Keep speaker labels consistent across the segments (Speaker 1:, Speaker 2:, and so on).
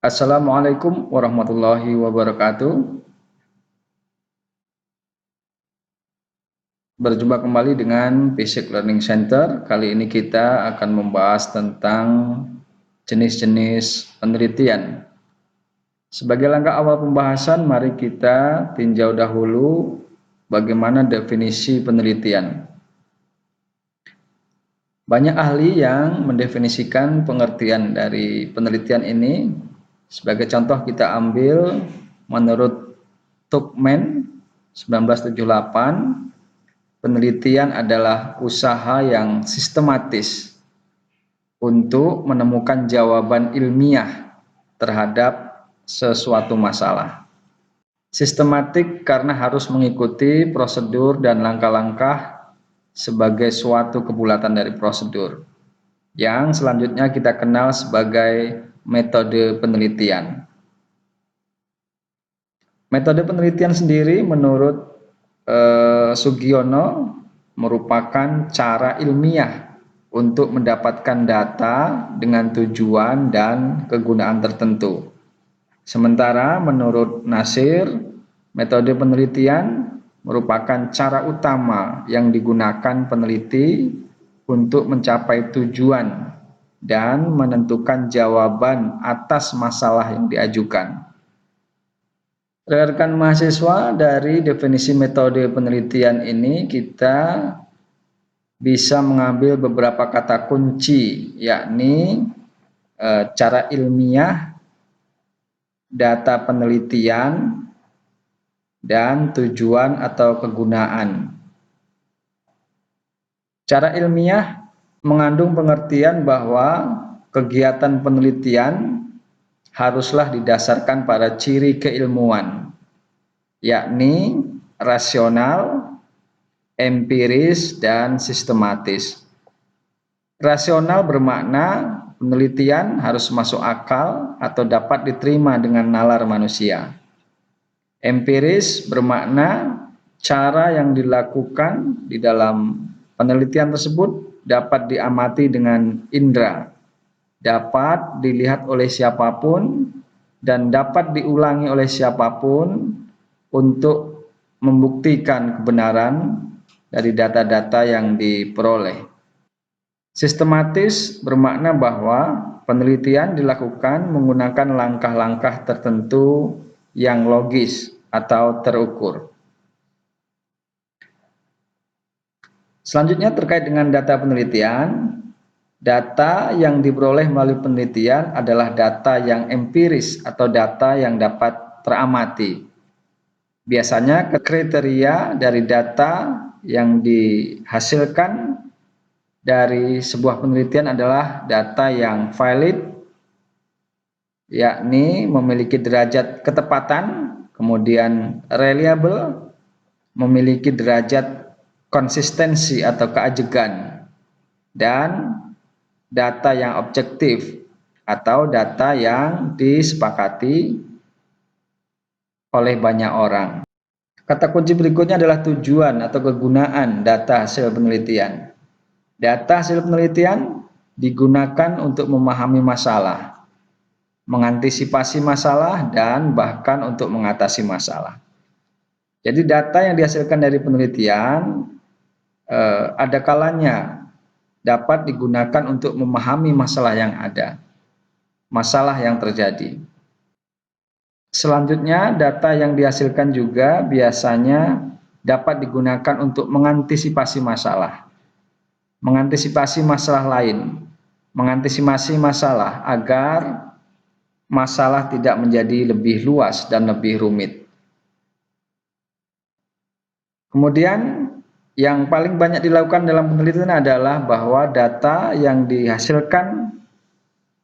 Speaker 1: Assalamualaikum warahmatullahi wabarakatuh. Berjumpa kembali dengan Basic Learning Center. Kali ini kita akan membahas tentang jenis-jenis penelitian. Sebagai langkah awal pembahasan, mari kita tinjau dahulu bagaimana definisi penelitian. Banyak ahli yang mendefinisikan pengertian dari penelitian ini. Sebagai contoh kita ambil menurut Tubman 1978, penelitian adalah usaha yang sistematis untuk menemukan jawaban ilmiah terhadap sesuatu masalah. Sistematik karena harus mengikuti prosedur dan langkah-langkah sebagai suatu kebulatan dari prosedur, yang selanjutnya kita kenal sebagai metode penelitian. Metode penelitian sendiri menurut Sugiono merupakan cara ilmiah untuk mendapatkan data dengan tujuan dan kegunaan tertentu. Sementara menurut Nasir, metode penelitian merupakan cara utama yang digunakan peneliti untuk mencapai tujuan dan menentukan jawaban atas masalah yang diajukan. Rekan mahasiswa, dari definisi metode penelitian ini kita bisa mengambil beberapa kata kunci, yakni cara ilmiah, data penelitian, dan tujuan atau kegunaan. Cara ilmiah mengandung pengertian bahwa kegiatan penelitian haruslah didasarkan pada ciri keilmuan, yakni rasional, empiris, dan sistematis. Rasional bermakna penelitian harus masuk akal atau dapat diterima dengan nalar manusia. Empiris bermakna cara yang dilakukan di dalam penelitian tersebut dapat diamati dengan indera, dapat dilihat oleh siapapun, dan dapat diulangi oleh siapapun untuk membuktikan kebenaran dari data-data yang diperoleh. Sistematis bermakna bahwa penelitian dilakukan menggunakan langkah-langkah tertentu yang logis atau terukur. Selanjutnya terkait dengan data penelitian. Data yang diperoleh melalui penelitian adalah data yang empiris atau data yang dapat teramati. Biasanya kriteria dari data yang dihasilkan dari sebuah penelitian adalah data yang valid, yakni memiliki derajat ketepatan, kemudian reliable, memiliki derajat konsistensi atau keajegan, dan data yang objektif atau data yang disepakati oleh banyak orang. Kata kunci berikutnya adalah tujuan atau kegunaan data hasil penelitian. Data hasil penelitian digunakan untuk memahami masalah, mengantisipasi masalah, dan bahkan untuk mengatasi masalah. Jadi data yang dihasilkan dari penelitian ada kalanya dapat digunakan untuk memahami masalah yang ada, masalah yang terjadi. Selanjutnya, data yang dihasilkan juga biasanya dapat digunakan untuk mengantisipasi masalah lain, mengantisipasi masalah agar masalah tidak menjadi lebih luas dan lebih rumit. Kemudian yang paling banyak dilakukan dalam penelitian adalah bahwa data yang dihasilkan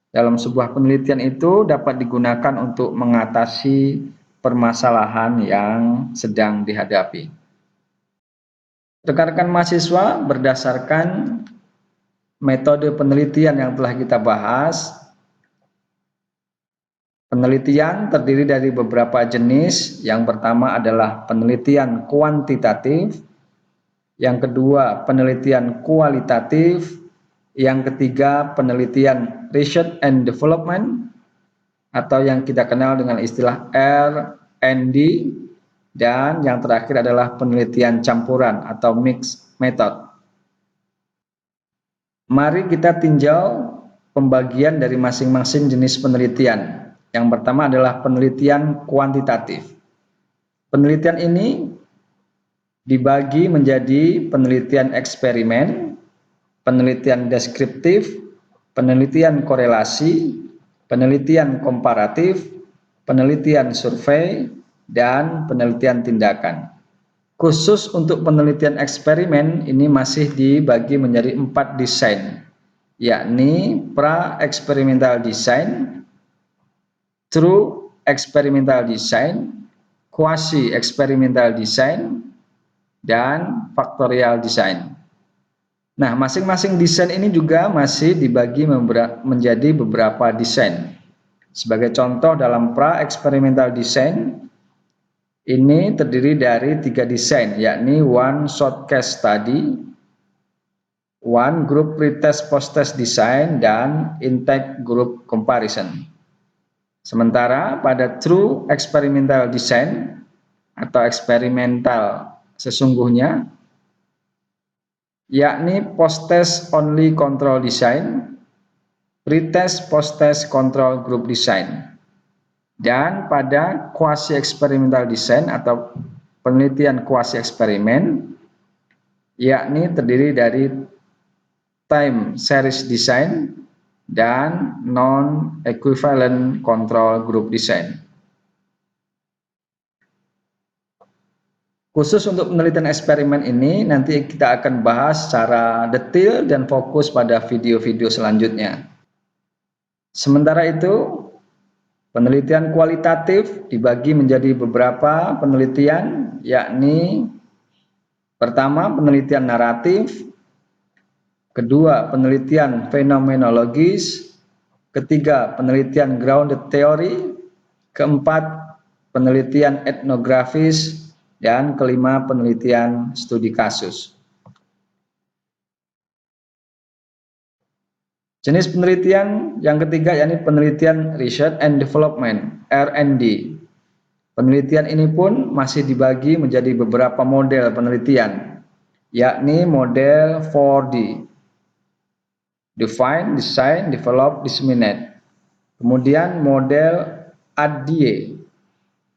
Speaker 1: dalam sebuah penelitian itu dapat digunakan untuk mengatasi permasalahan yang sedang dihadapi. Rekan-rekan mahasiswa, berdasarkan metode penelitian yang telah kita bahas, Penelitian terdiri dari beberapa jenis. Yang pertama adalah penelitian kuantitatif, yang kedua penelitian kualitatif, yang ketiga penelitian research and development atau yang kita kenal dengan istilah R&D, dan yang terakhir adalah penelitian campuran atau mixed method. Mari kita tinjau pembagian dari masing-masing jenis penelitian. Yang pertama adalah penelitian kuantitatif. Penelitian ini dibagi menjadi penelitian eksperimen, penelitian deskriptif, penelitian korelasi, penelitian komparatif, penelitian survei, dan penelitian tindakan. Khusus untuk penelitian eksperimen ini masih dibagi menjadi 4 desain, yakni pra-experimental design, true experimental design, quasi-experimental design, dan factorial design. Nah, masing-masing desain ini juga masih dibagi menjadi beberapa desain. Sebagai contoh, dalam pra-experimental design ini terdiri dari 3 desain, yakni one shot case study, one group pretest post-test design, dan intake group comparison. Sementara pada true experimental design atau eksperimental sesungguhnya, yakni post-test only control design, pretest post-test control group design. Dan pada quasi experimental design atau penelitian quasi eksperimen, yakni terdiri dari time series design dan non-equivalent control group design. Khusus untuk penelitian eksperimen ini nanti kita akan bahas secara detail dan fokus pada video-video selanjutnya. Sementara itu, penelitian kualitatif dibagi menjadi beberapa penelitian, yakni pertama penelitian naratif, kedua penelitian fenomenologis, ketiga penelitian grounded theory, keempat penelitian etnografis, dan kelima penelitian studi kasus. Jenis penelitian yang ketiga yakni penelitian research and development (R&D). Penelitian ini pun masih dibagi menjadi beberapa model penelitian, yakni model 4D. Define, design, develop, disseminate. Kemudian model ADDIE,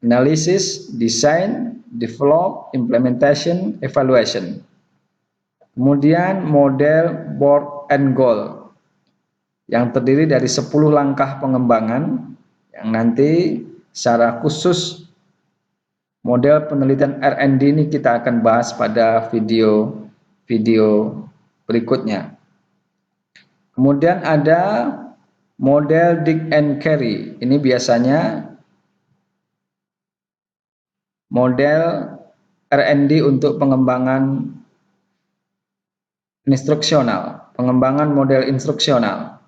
Speaker 1: analysis, design, develop, implementation, evaluation. Kemudian model board and goal, yang terdiri dari 10 langkah pengembangan, yang nanti secara khusus model penelitian R&D ini kita akan bahas pada video berikutnya. Kemudian ada model dig and carry. Ini biasanya model R&D untuk pengembangan instruksional, pengembangan model instruksional.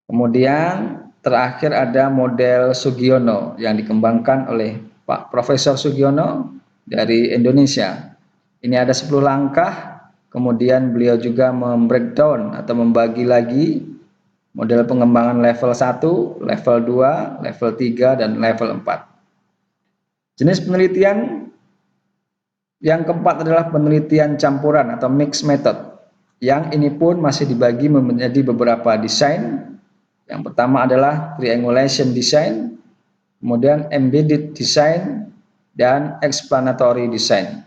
Speaker 1: Kemudian terakhir ada model Sugiono yang dikembangkan oleh Pak Profesor Sugiono dari Indonesia. Ini ada 10 langkah. Kemudian beliau juga membreakdown atau membagi lagi model pengembangan level 1, level 2, level 3, dan level 4. Jenis penelitian yang keempat adalah penelitian campuran atau mixed method. Yang ini pun masih dibagi menjadi beberapa desain. Yang pertama adalah triangulation design, kemudian embedded design, dan explanatory design.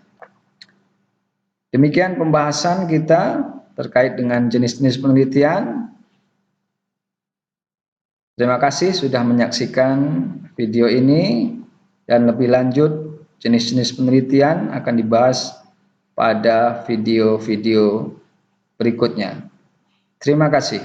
Speaker 1: Demikian pembahasan kita terkait dengan jenis-jenis penelitian. Terima kasih sudah menyaksikan video ini, dan lebih lanjut jenis-jenis penelitian akan dibahas pada video-video berikutnya. Terima kasih.